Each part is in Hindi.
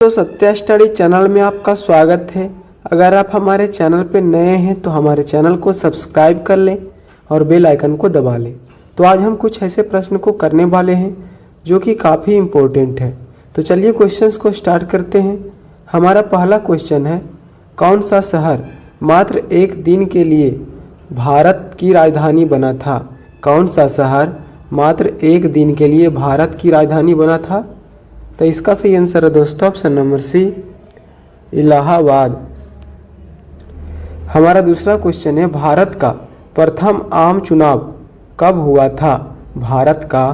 तो सत्या स्टडी चैनल में आपका स्वागत है। अगर आप हमारे चैनल पर नए हैं तो हमारे चैनल को सब्सक्राइब कर लें और बेल आइकन को दबा लें। तो आज हम कुछ ऐसे प्रश्न को करने वाले हैं जो कि काफ़ी इम्पोर्टेंट है। तो चलिए क्वेश्चंस को स्टार्ट करते हैं। हमारा पहला क्वेश्चन है, कौन सा शहर मात्र एक दिन के लिए भारत की राजधानी बना था? कौन सा शहर मात्र एक दिन के लिए भारत की राजधानी बना था? तो इसका सही आंसर है दोस्तों ऑप्शन नंबर सी, इलाहाबाद। हमारा दूसरा क्वेश्चन है, भारत का प्रथम आम चुनाव कब हुआ था? भारत का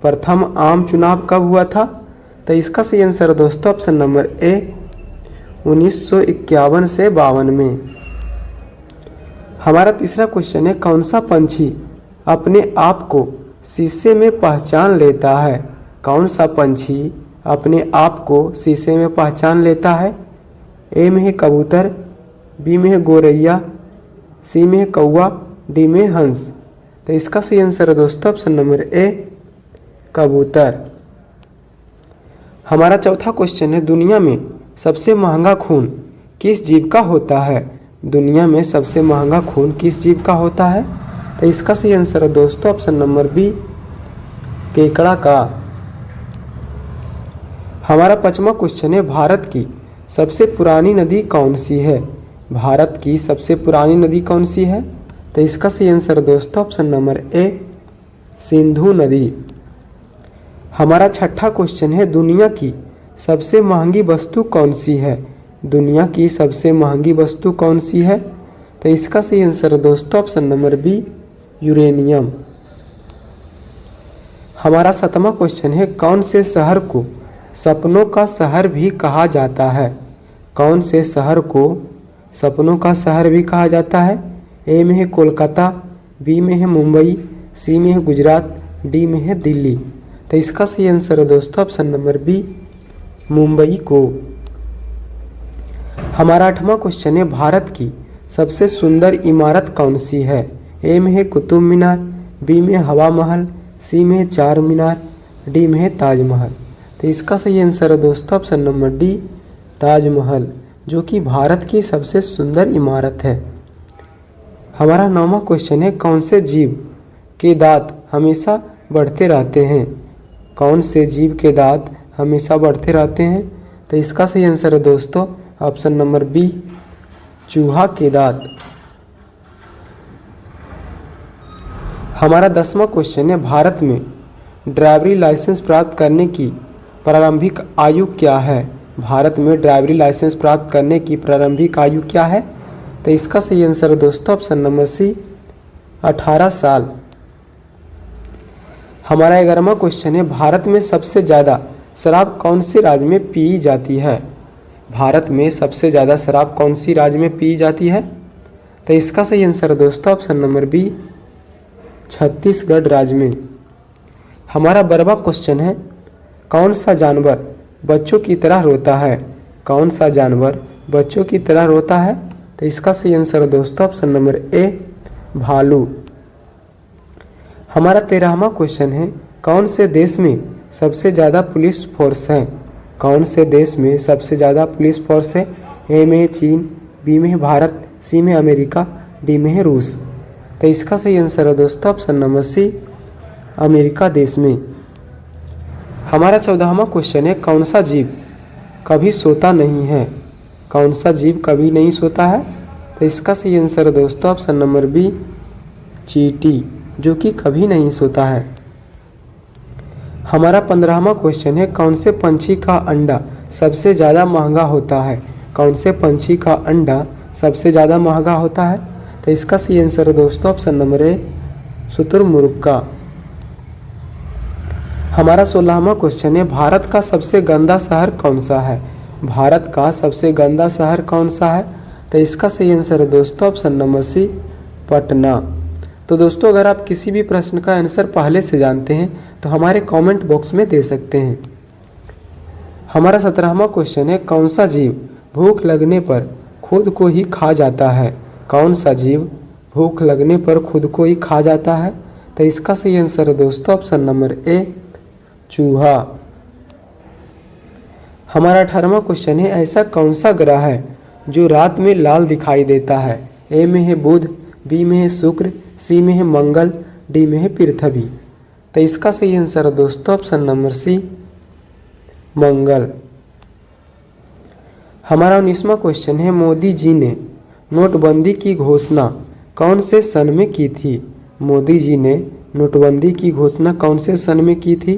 प्रथम आम चुनाव कब हुआ था? तो इसका सही आंसर है दोस्तों ऑप्शन नंबर ए, 1951 से 52 में। हमारा तीसरा क्वेश्चन है, कौन सा पंछी अपने आप को शीशे में पहचान लेता है? कौन सा पंछी अपने आप को शीशे में पहचान लेता है? ए में है कबूतर, बी में है गोरैया, सी में है कौवा, डी में हंस। तो इसका सही आंसर है दोस्तों ऑप्शन नंबर ए, कबूतर। हमारा चौथा क्वेश्चन है, दुनिया में सबसे महंगा खून किस जीव का होता है? दुनिया में सबसे महंगा खून किस जीव का होता है? तो इसका सही आंसर है दोस्तों ऑप्शन नंबर बी, केकड़ा का। हमारा पांचवा क्वेश्चन है, भारत की सबसे पुरानी नदी कौन सी है? भारत की सबसे पुरानी नदी कौन सी है? तो इसका सही आंसर है दोस्तों ऑप्शन नंबर ए, सिंधु नदी। हमारा छठा क्वेश्चन है, दुनिया की सबसे महंगी वस्तु कौन सी है? दुनिया की सबसे महंगी वस्तु कौन सी है? तो इसका सही आंसर है दोस्तों ऑप्शन नंबर बी, यूरेनियम। हमारा सातवां क्वेश्चन है, कौन से शहर को सपनों का शहर भी कहा जाता है? कौन से शहर को सपनों का शहर भी कहा जाता है? ए में है कोलकाता, बी में है मुंबई, सी में है गुजरात, डी में है दिल्ली। तो इसका सही आंसर है दोस्तों ऑप्शन नंबर बी, मुंबई को। हमारा आठवां क्वेश्चन है, भारत की सबसे सुंदर इमारत कौन सी है? ए में है कुतुब मीनार, बी में हवा महल, सी में है चार मीनार, डी में है ताजमहल। तो इसका सही आंसर है दोस्तों ऑप्शन नंबर डी, ताजमहल, जो कि भारत की सबसे सुंदर इमारत है। हमारा नौवां क्वेश्चन है, कौन से जीव के दांत हमेशा बढ़ते रहते हैं? कौन से जीव के दांत हमेशा बढ़ते रहते हैं? तो इसका सही आंसर है दोस्तों ऑप्शन नंबर बी, चूहा के दांत। हमारा 10वां क्वेश्चन है, भारत में ड्राइवरी लाइसेंस प्राप्त करने की प्रारंभिक आयु क्या है? भारत में ड्राइवरी लाइसेंस प्राप्त करने की प्रारंभिक आयु क्या है? तो इसका सही आंसर है दोस्तों ऑप्शन नंबर सी, 18 साल। हमारा 11वां क्वेश्चन है, भारत में सबसे ज़्यादा शराब कौन से राज्य में पी जाती है? भारत में सबसे ज़्यादा शराब कौन सी राज्य में पी जाती है? तो इसका सही आंसर है दोस्तों ऑप्शन नंबर बी, छत्तीसगढ़ राज्य में। हमारा 12वां क्वेश्चन है, कौन सा जानवर बच्चों की तरह रोता है? कौन सा जानवर बच्चों की तरह रोता है? तो इसका सही आंसर है दोस्तों ऑप्शन नंबर ए, भालू। हमारा 13वां क्वेश्चन है, कौन से देश में सबसे ज़्यादा पुलिस फोर्स है? कौन से देश में सबसे ज़्यादा पुलिस फोर्स है? ए में है चीन, बी में है भारत, सी में अमेरिका, डी में है रूस। तो इसका सही आंसर है दोस्तों ऑप्शन नंबर सी, अमेरिका देश में। हमारा 14वां क्वेश्चन है, कौन सा जीव कभी सोता नहीं है? कौन सा जीव कभी नहीं सोता है? तो इसका सही आंसर है दोस्तों ऑप्शन नंबर बी, चींटी, जो कि कभी नहीं सोता है। हमारा 15वां क्वेश्चन है, कौन से पंछी का अंडा सबसे ज़्यादा महंगा होता है? कौन से पंछी का अंडा सबसे ज़्यादा महंगा होता है? तो इसका सही आंसर है दोस्तों ऑप्शन नंबर ए, शुतुरमुर्ग का। हमारा 16वां क्वेश्चन है, भारत का सबसे गंदा शहर कौन सा है? भारत का सबसे गंदा शहर कौन सा है? तो इसका सही आंसर है दोस्तों ऑप्शन नंबर सी, पटना। तो दोस्तों, अगर आप किसी भी प्रश्न का आंसर पहले से जानते हैं तो हमारे कमेंट बॉक्स में दे सकते हैं। हमारा 17वां क्वेश्चन है, कौन सा जीव भूख लगने पर खुद को ही खा जाता है? कौन सा जीव भूख लगने पर खुद को ही खा जाता है? तो इसका सही आंसर है दोस्तों ऑप्शन नंबर ए, चूहा। हमारा 18वां क्वेश्चन है, ऐसा कौन सा ग्रह है जो रात में लाल दिखाई देता है? ए में है बुध, बी में है शुक्र, सी में है मंगल, डी में है पृथ्वी। तो इसका सही आंसर है दोस्तों ऑप्शन नंबर सी, मंगल। हमारा 19वां क्वेश्चन है, मोदी जी ने नोटबंदी की घोषणा कौन से सन में की थी? मोदी जी ने नोटबंदी की घोषणा कौन से सन में की थी?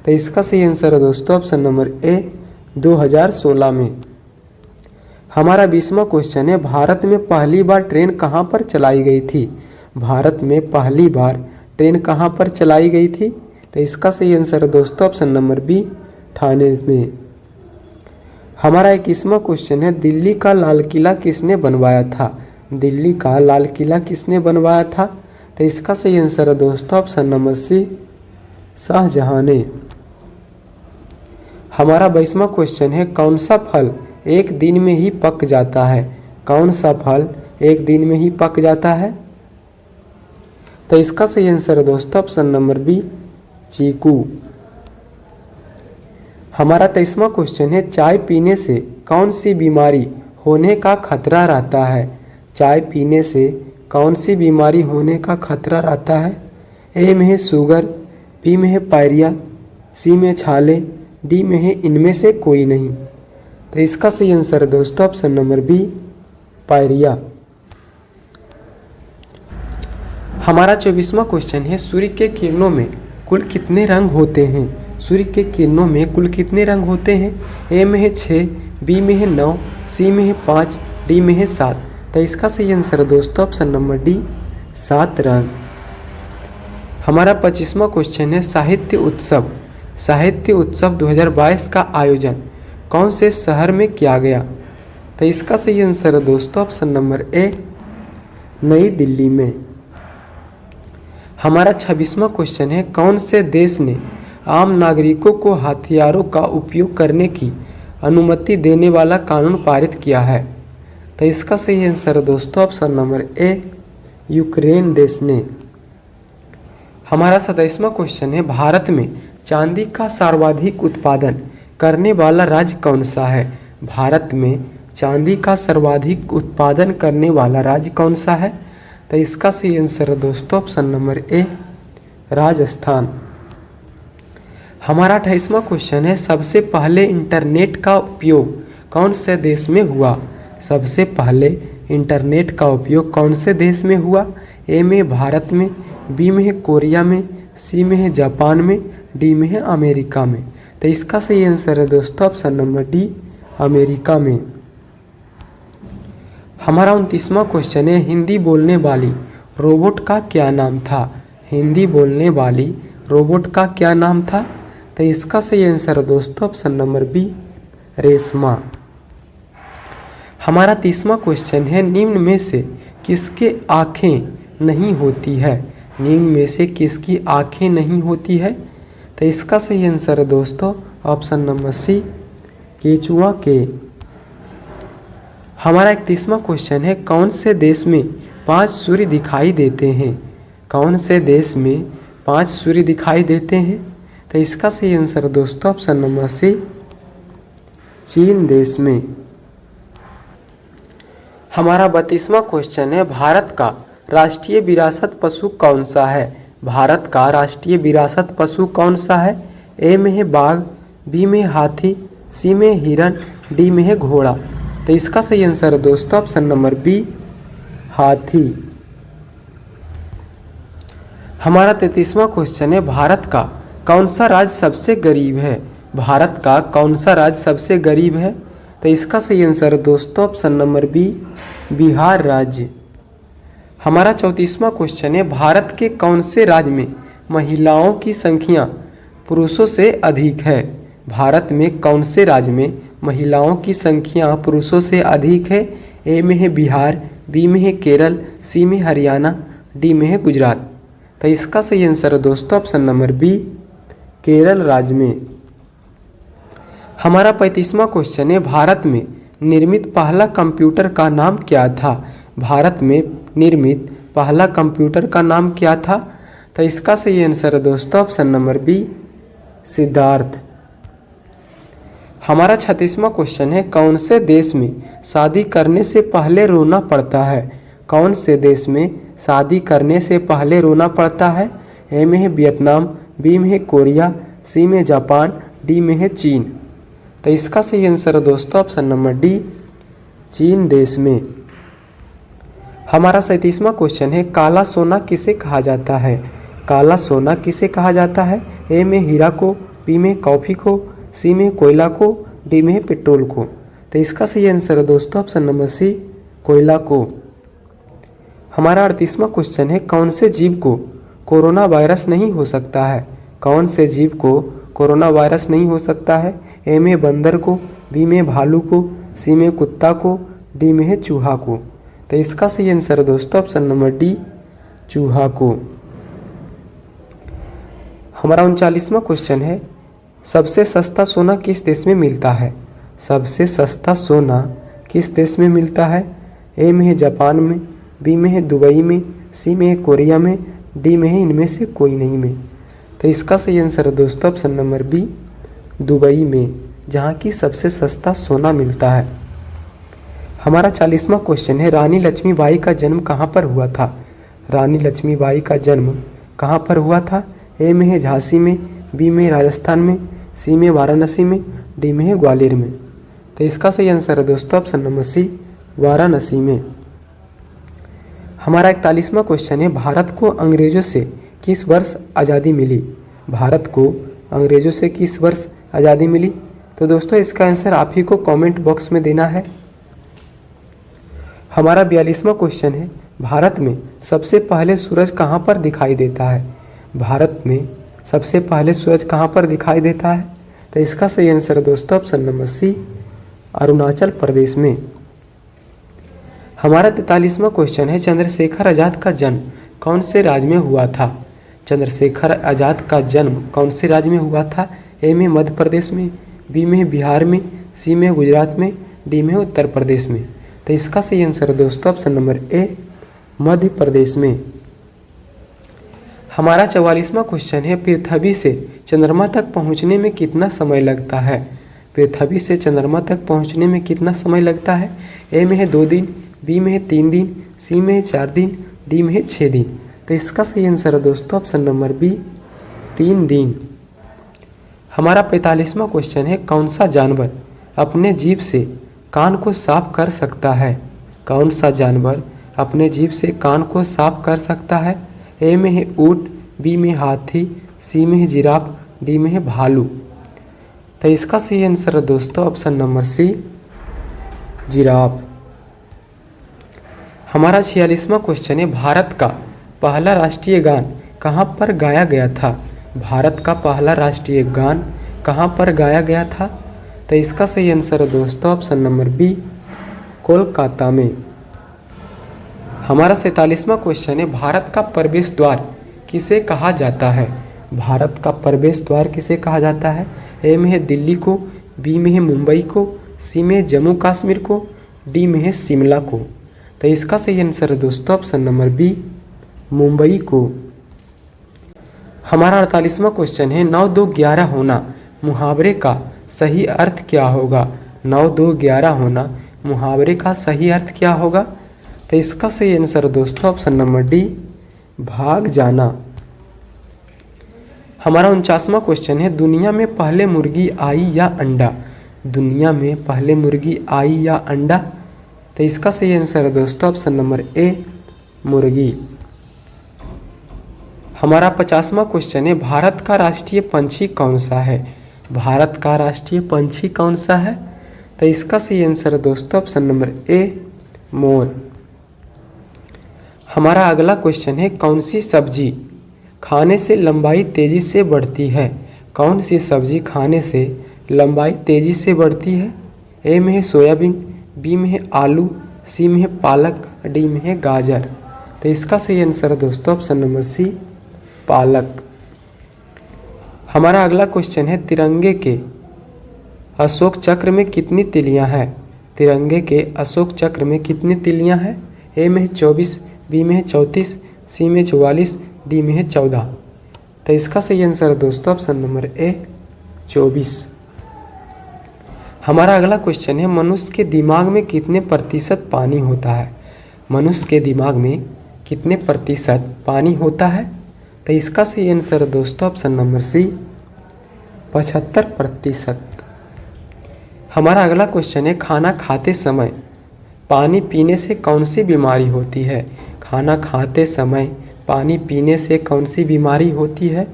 तो इसका सही आंसर है दोस्तों ऑप्शन नंबर ए, 2016 में। हमारा 20वां क्वेश्चन है, भारत में पहली बार ट्रेन कहाँ पर चलाई गई थी? भारत में पहली बार ट्रेन कहाँ पर चलाई गई थी? तो इसका सही आंसर है दोस्तों ऑप्शन नंबर बी, ठाणे में। हमारा 21वां क्वेश्चन है, दिल्ली का लाल किला किसने बनवाया था? दिल्ली का लाल किला किसने बनवाया था? तो इसका सही आंसर है दोस्तों ऑप्शन नंबर सी, शाहजहां ने। हमारा 22वां क्वेश्चन है, कौन सा फल एक दिन में ही पक जाता है? कौन सा फल एक दिन में ही पक जाता है? तो इसका सही आंसर है दोस्तों ऑप्शन नंबर बी, चीकू। हमारा 23वां क्वेश्चन है, चाय पीने से कौन सी बीमारी होने का खतरा रहता है? चाय पीने से कौन सी बीमारी होने का खतरा रहता है? ए में है शुगर, बी में है पायरिया, सी में छाले, डी में है इनमें से कोई नहीं। तो इसका सही आंसर है दोस्तों ऑप्शन नंबर बी, पायरिया। हमारा 24वां क्वेश्चन है, सूर्य के किरणों में कुल कितने रंग होते हैं? सूर्य के किरणों में कुल कितने रंग होते हैं? ए में है 6, बी में है 9, सी में है 5, डी में है 7। तो इसका सही आंसर है दोस्तों ऑप्शन नंबर डी, 7 रंग। हमारा 25वां क्वेश्चन है, साहित्य उत्सव 2022 का आयोजन कौन से शहर में किया गया? तो इसका सही आंसर है दोस्तों ऑप्शन नंबर ए, नई दिल्ली में। हमारा 26वां क्वेश्चन है, कौन से देश ने आम नागरिकों को हथियारों का उपयोग करने की अनुमति देने वाला कानून पारित किया है? तो इसका सही आंसर है दोस्तों ऑप्शन नंबर ए, यूक्रेन देश ने। हमारा 27वां क्वेश्चन है, भारत में चांदी का सर्वाधिक उत्पादन करने वाला राज्य कौन सा है? भारत में चांदी का सर्वाधिक उत्पादन करने वाला राज्य कौन सा है? तो इसका सही आंसर है दोस्तों ऑप्शन नंबर ए, राजस्थान। हमारा 28वां क्वेश्चन है, सबसे पहले इंटरनेट का उपयोग कौन से देश में हुआ? सबसे पहले इंटरनेट का उपयोग कौन से देश में हुआ? ए में भारत में, बी में है कोरिया में, सी में है जापान में, डी में है अमेरिका में। तो इसका सही आंसर है दोस्तों ऑप्शन नंबर डी, अमेरिका में। हमारा 29वां क्वेश्चन है, हिंदी बोलने वाली रोबोट का क्या नाम था? हिंदी बोलने वाली रोबोट का क्या नाम था? तो इसका सही आंसर है दोस्तों ऑप्शन नंबर बी, रेशमा। हमारा 30वां क्वेश्चन है, निम्न में से किसके आँखें नहीं होती है? निम्न में से किसकी आँखें नहीं होती है? तो इसका सही आंसर है दोस्तों ऑप्शन नंबर सी, केचुआ के। हमारा 31वां क्वेश्चन है, कौन से देश में 5 सूर्य दिखाई देते हैं? कौन से देश में 5 सूर्य दिखाई देते हैं? तो इसका सही आंसर है दोस्तों ऑप्शन नंबर सी, चीन देश में। हमारा 32वां क्वेश्चन है, भारत का राष्ट्रीय विरासत पशु कौन सा है? भारत का राष्ट्रीय विरासत पशु कौन सा है? ए में है बाघ, बी में हाथी, सी में हिरण, डी में है घोड़ा। तो इसका सही आंसर है दोस्तों ऑप्शन नंबर बी, हाथी। हमारा 33वां क्वेश्चन है, भारत का कौन सा राज्य सबसे गरीब है? भारत का कौन सा राज्य सबसे गरीब है? तो इसका सही आंसर है दोस्तों ऑप्शन नंबर बी, बिहार राज्य। हमारा 34वां क्वेश्चन है, भारत के कौन से राज्य में महिलाओं की संख्या पुरुषों से अधिक है? भारत में कौन से राज्य में महिलाओं की संख्या पुरुषों से अधिक है? ए में है बिहार, बी में है केरल, सी में हरियाणा, डी में है गुजरात। तो इसका सही आंसर है दोस्तों ऑप्शन नंबर बी, केरल राज्य में। हमारा 35वां क्वेश्चन है, भारत में निर्मित पहला कंप्यूटर का नाम क्या था? भारत में निर्मित पहला कंप्यूटर का नाम क्या था? तो इसका सही आंसर है दोस्तों ऑप्शन नंबर बी, सिद्धार्थ। हमारा 36वां क्वेश्चन है, कौन से देश में शादी करने से पहले रोना पड़ता है? कौन से देश में शादी करने से पहले रोना पड़ता है? ए में है वियतनाम, बी में है कोरिया, सी में जापान, डी में है चीन। तो इसका सही आंसर है दोस्तों ऑप्शन नंबर डी, चीन देश में। हमारा 37वां क्वेश्चन है, काला सोना किसे कहा जाता है? काला सोना किसे कहा जाता है? ए में हीरा को, बी में कॉफ़ी को, सी में कोयला को, डी में पेट्रोल को। तो इसका सही आंसर है दोस्तों ऑप्शन नंबर सी, कोयला को। हमारा 38वां क्वेश्चन है, कौन से जीव को कोरोना वायरस नहीं हो सकता है? कौन से जीव को कोरोना वायरस नहीं हो सकता है? ए में बंदर को, बी में भालू को, सी में कुत्ता को, डी में है चूहा को। तो इसका सही आंसर है दोस्तों ऑप्शन नंबर डी, चूहा को। हमारा 39वां क्वेश्चन है, सबसे सस्ता सोना किस देश में मिलता है? सबसे सस्ता सोना किस देश में मिलता है? ए में है जापान में, बी में है दुबई में, सी में है कोरिया में, डी में है इनमें से कोई नहीं में। तो इसका सही आंसर है दोस्तों ऑप्शन नंबर बी, दुबई में, जहाँ की सबसे सस्ता सोना मिलता है। हमारा 40वां क्वेश्चन है, रानी लक्ष्मीबाई का जन्म कहाँ पर हुआ था? रानी लक्ष्मीबाई का जन्म कहाँ पर हुआ था? ए में है झांसी में, बी में राजस्थान में, सी में वाराणसी में, डी में है ग्वालियर में। तो इसका सही आंसर है दोस्तों ऑप्शन नंबर सी, वाराणसी में। हमारा 41वां क्वेश्चन है, भारत को अंग्रेजों से किस वर्ष आज़ादी मिली? भारत को अंग्रेजों से किस वर्ष आज़ादी मिली? तो दोस्तों इसका आंसर आप ही को कमेंट बॉक्स में देना है। हमारा 42वां क्वेश्चन है, भारत में सबसे पहले सूरज कहाँ पर दिखाई देता है? भारत में सबसे पहले सूरज कहाँ पर दिखाई देता है? तो इसका सही आंसर है दोस्तों ऑप्शन नंबर सी, अरुणाचल प्रदेश में। हमारा 43वां क्वेश्चन है, चंद्रशेखर आज़ाद का जन्म कौन से राज्य में हुआ था? चंद्रशेखर आज़ाद का जन्म कौन से राज्य में हुआ था? ए में मध्य प्रदेश में, बी में बिहार में, सी में गुजरात में, डी में उत्तर प्रदेश में। तो इसका सही आंसर है दोस्तों option number A, Madhya Pradesh में। हमारा 44वां क्वेश्चन है, पृथ्वी से चंद्रमा तक पहुंचने में कितना समय लगता है? पृथ्वी से चंद्रमा तक पहुंचने में कितना समय लगता है? ए में है 2 दिन, बी में है 3 दिन, सी में है 4 दिन, डी में है 6 दिन। तो इसका सही आंसर है दोस्तों ऑप्शन नंबर बी, 3 दिन। हमारा 45वां क्वेश्चन है, कौन सा जानवर अपने जीभ से कान को साफ कर सकता है? कौन सा जानवर अपने जीभ से कान को साफ कर सकता है? ए में है ऊँट, बी में हाथी, सी में है जिराफ, डी में है भालू। तो इसका सही आंसर है दोस्तों ऑप्शन नंबर सी, जिराफ। हमारा 46वां क्वेश्चन है, भारत का पहला राष्ट्रीय गान कहाँ पर गाया गया था? भारत का पहला राष्ट्रीय गान कहाँ पर गाया गया था? तो इसका सही आंसर है दोस्तों ऑप्शन नंबर बी, कोलकाता में। हमारा 47वां क्वेश्चन है, भारत का प्रवेश द्वार किसे कहा जाता है? भारत का प्रवेश द्वार किसे कहा जाता है? ए में है दिल्ली को, बी में है मुंबई को, सी में जम्मू कश्मीर को, डी में है शिमला को। तो इसका सही आंसर है दोस्तों ऑप्शन नंबर बी, मुंबई को। हमारा 48वां क्वेश्चन है, 9 2 11 होना मुहावरे का सही अर्थ क्या होगा? 9 2 11 होना मुहावरे का सही अर्थ क्या होगा? तो इसका सही आंसर है दोस्तों ऑप्शन नंबर डी, भाग जाना। हमारा 49वां क्वेश्चन है, दुनिया में पहले मुर्गी आई या अंडा? दुनिया में पहले मुर्गी आई या अंडा? तो इसका सही आंसर है दोस्तों ऑप्शन नंबर ए, मुर्गी। हमारा 50वां क्वेश्चन है, भारत का राष्ट्रीय पंछी कौन सा है? भारत का राष्ट्रीय पंछी कौन सा है? तो इसका सही आंसर है दोस्तों ऑप्शन नंबर ए, मोर। हमारा अगला क्वेश्चन है, कौन सी सब्जी खाने से लंबाई तेजी से बढ़ती है? कौन सी सब्जी खाने से लंबाई तेजी से बढ़ती है? ए में है सोयाबीन, बी में है आलू, सी में है पालक, डी में है गाजर। तो इसका सही आंसर है दोस्तों ऑप्शन नंबर सी, पालक। हमारा अगला क्वेश्चन है, तिरंगे के अशोक चक्र में कितनी तिलियां हैं? तिरंगे के अशोक चक्र में कितनी तिलियां हैं? ए में है 24, बी में है 34, सी में 44, डी में है 14। तो इसका सही आंसर है दोस्तों ऑप्शन नंबर ए, 24। हमारा अगला क्वेश्चन है, मनुष्य के दिमाग में कितने प्रतिशत पानी होता है? मनुष्य के दिमाग में कितने प्रतिशत पानी होता है? तो इसका सही आंसर है दोस्तों ऑप्शन नंबर सी, 75%। हमारा अगला क्वेश्चन है, खाना खाते समय पानी पीने से कौन सी बीमारी होती है? खाना खाते समय पानी पीने से कौन सी बीमारी होती है?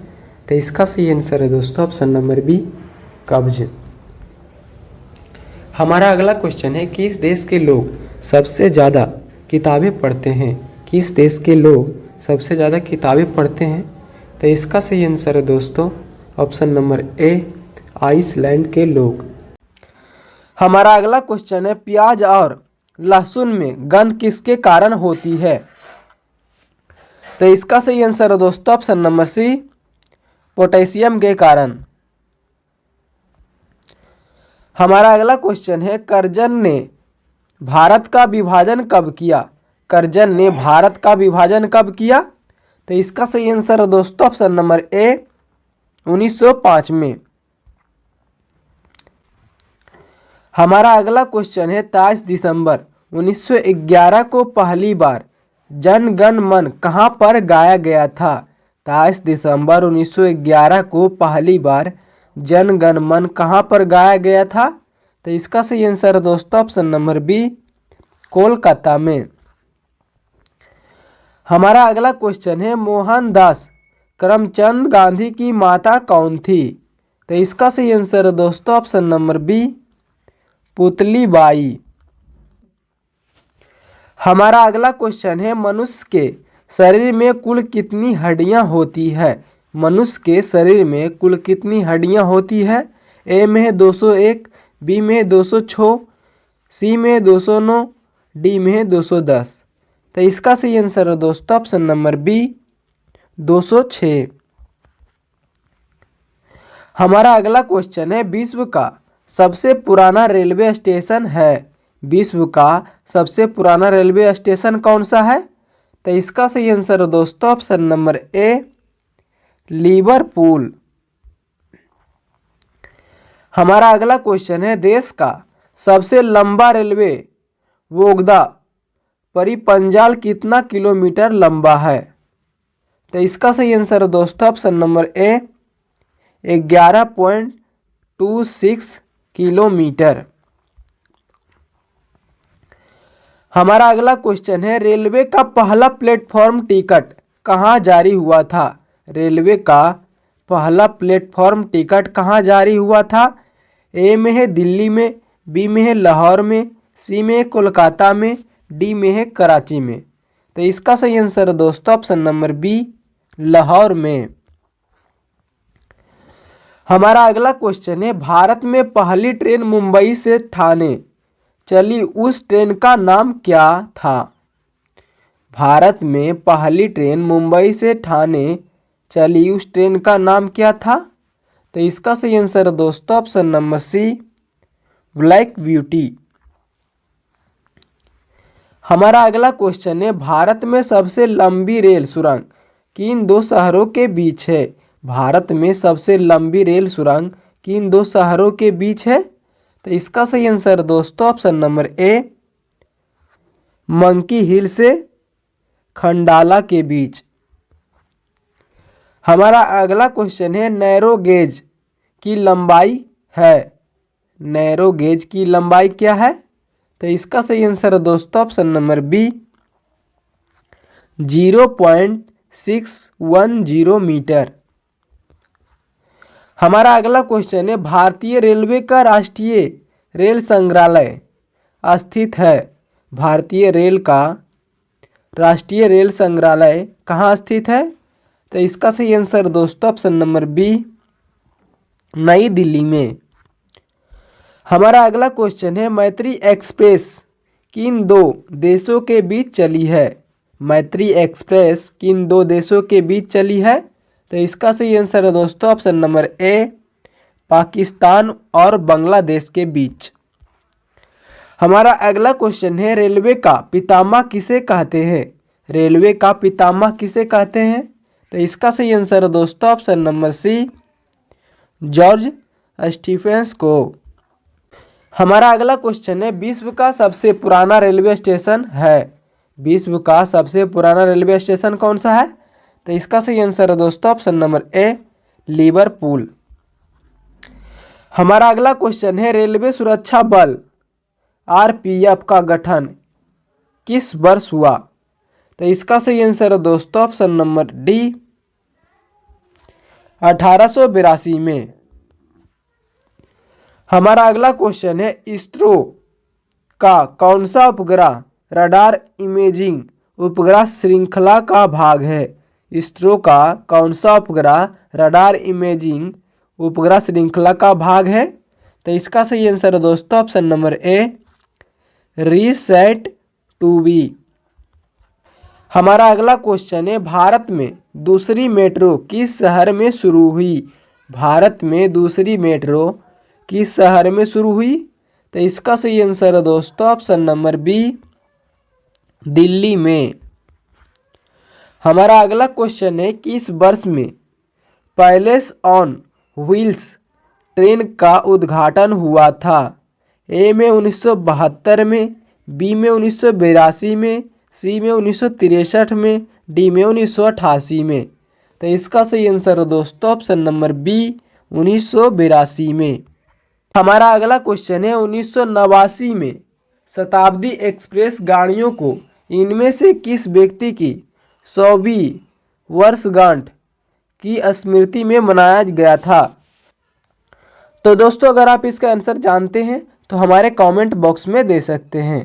तो इसका सही आंसर है दोस्तों ऑप्शन नंबर बी, कब्ज। हमारा अगला क्वेश्चन है, किस देश के लोग सबसे ज़्यादा किताबें पढ़ते हैं? किस देश के लोग सबसे ज़्यादा किताबें पढ़ते हैं? तो इसका सही आंसर है दोस्तों ऑप्शन नंबर ए, आइसलैंड के लोग। हमारा अगला क्वेश्चन है, प्याज और लहसुन में गंध किसके कारण होती है? तो इसका सही आंसर है दोस्तों ऑप्शन नंबर सी, पोटेशियम के कारण। हमारा अगला क्वेश्चन है, कर्जन ने भारत का विभाजन कब किया? कर्जन ने भारत का विभाजन कब किया? तो इसका सही आंसर है दोस्तों ऑप्शन नंबर ए, 1905 में। हमारा अगला क्वेश्चन है, 23 दिसंबर 1911 को पहली बार जन गण मन कहाँ पर गाया गया था? 23 दिसंबर 1911 को पहली बार जन गण मन कहाँ पर गाया गया था? तो इसका सही आंसर है दोस्तों ऑप्शन नंबर बी, कोलकाता में। हमारा अगला क्वेश्चन है, मोहनदास करमचंद गांधी की माता कौन थी? तो इसका सही आंसर है दोस्तों option number B, Putli Bai. हमारा अगला क्वेश्चन है, मनुष्य के शरीर में कुल कितनी हड्डियां होती है? मनुष्य के शरीर में कुल कितनी हड्डियां होती है? ए में है 201, बी में है 206, सी में है 209, डी में है 210। तो इसका सही आंसर है दोस्तों ऑप्शन नंबर बी, 206। हमारा अगला क्वेश्चन है, विश्व का सबसे पुराना रेलवे स्टेशन है? विश्व का सबसे पुराना रेलवे स्टेशन कौन सा है? तो इसका सही आंसर है दोस्तों ऑप्शन नंबर ए, लिवरपूल। हमारा अगला क्वेश्चन है, देश का सबसे लंबा रेलवे बोगदा परिपंजाल कितना किलोमीटर लंबा है? तो इसका सही आंसर है दोस्तों ऑप्शन नंबर ए, 11.26 किलोमीटर। हमारा अगला क्वेश्चन है, रेलवे का पहला प्लेटफॉर्म टिकट कहाँ जारी हुआ था? रेलवे का पहला प्लेटफॉर्म टिकट कहाँ जारी हुआ था? ए में है दिल्ली में, बी में है लाहौर में, सी में है कोलकाता में, डी में है कराची में। तो इसका सही आंसर है दोस्तों ऑप्शन नंबर बी, लाहौर में। हमारा अगला क्वेश्चन है, भारत में पहली ट्रेन मुंबई से ठाणे चली उस ट्रेन का नाम क्या था? भारत में पहली ट्रेन मुंबई से ठाणे चली उस ट्रेन का नाम क्या था? तो इसका सही आंसर है दोस्तों option number C, black beauty. हमारा अगला क्वेश्चन है, भारत में सबसे लंबी रेल सुरंग किन दो शहरों के बीच है? भारत में सबसे लंबी रेल सुरंग किन दो शहरों के बीच है? तो इसका सही आंसर दोस्तों ऑप्शन नंबर ए, मंकी हिल से खंडाला के बीच। हमारा अगला क्वेश्चन है, नैरो गेज की लंबाई है? नैरो गेज की लंबाई क्या है? तो इसका सही आंसर है दोस्तों ऑप्शन नंबर बी, 0.610 मीटर। हमारा अगला क्वेश्चन है, भारतीय रेलवे का राष्ट्रीय रेल संग्रहालय स्थित है? भारतीय रेल का राष्ट्रीय रेल संग्रहालय कहाँ स्थित है? तो इसका सही आंसर दोस्तों ऑप्शन नंबर बी, नई दिल्ली में। हमारा अगला क्वेश्चन है, मैत्री एक्सप्रेस किन दो देशों के बीच चली है? मैत्री एक्सप्रेस किन दो देशों के बीच चली है? तो इसका सही आंसर है दोस्तों ऑप्शन नंबर ए, पाकिस्तान और बांग्लादेश के बीच। हमारा अगला क्वेश्चन है, रेलवे का पितामह किसे कहते हैं? रेलवे का पितामह किसे कहते हैं? तो इसका सही आंसर है दोस्तों option number C, George Stephens को। हमारा अगला क्वेश्चन है, विश्व का सबसे पुराना रेलवे स्टेशन है। विश्व का सबसे पुराना रेलवे स्टेशन कौन सा है? तो इसका सही आंसर है दोस्तों ऑप्शन नंबर ए, लिवरपूल। हमारा अगला क्वेश्चन है, रेलवे सुरक्षा बल आरपीएफ का गठन किस वर्ष हुआ? तो इसका सही आंसर है दोस्तों ऑप्शन नंबर डी, 1882 में। हमारा अगला क्वेश्चन है, इसरो का कौन सा उपग्रह रडार इमेजिंग उपग्रह श्रृंखला का भाग है? इसरो का कौन सा उपग्रह रडार इमेजिंग उपग्रह श्रृंखला का भाग है? तो इसका सही आंसर है दोस्तों option number A, RISAT 2B। हमारा अगला क्वेश्चन है, भारत में दूसरी मेट्रो किस शहर में शुरू हुई? भारत में दूसरी मेट्रो किस शहर में शुरू हुई? तो इसका सही आंसर है दोस्तों ऑप्शन नंबर बी, दिल्ली में। हमारा अगला क्वेश्चन है, किस वर्ष में पैलेस ऑन व्हील्स ट्रेन का उद्घाटन हुआ था? ए में 1972 में, बी में 1982 में, सी में 1963 में, डी में 1988 में। तो इसका सही आंसर है दोस्तों ऑप्शन नंबर बी, 1982 में। हमारा अगला क्वेश्चन है, 1989 में शताब्दी एक्सप्रेस गाड़ियों को इनमें से किस व्यक्ति की 100वीं वर्षगांठ की स्मृति में मनाया गया था? तो दोस्तों अगर आप इसका आंसर जानते हैं तो हमारे कमेंट बॉक्स में दे सकते हैं।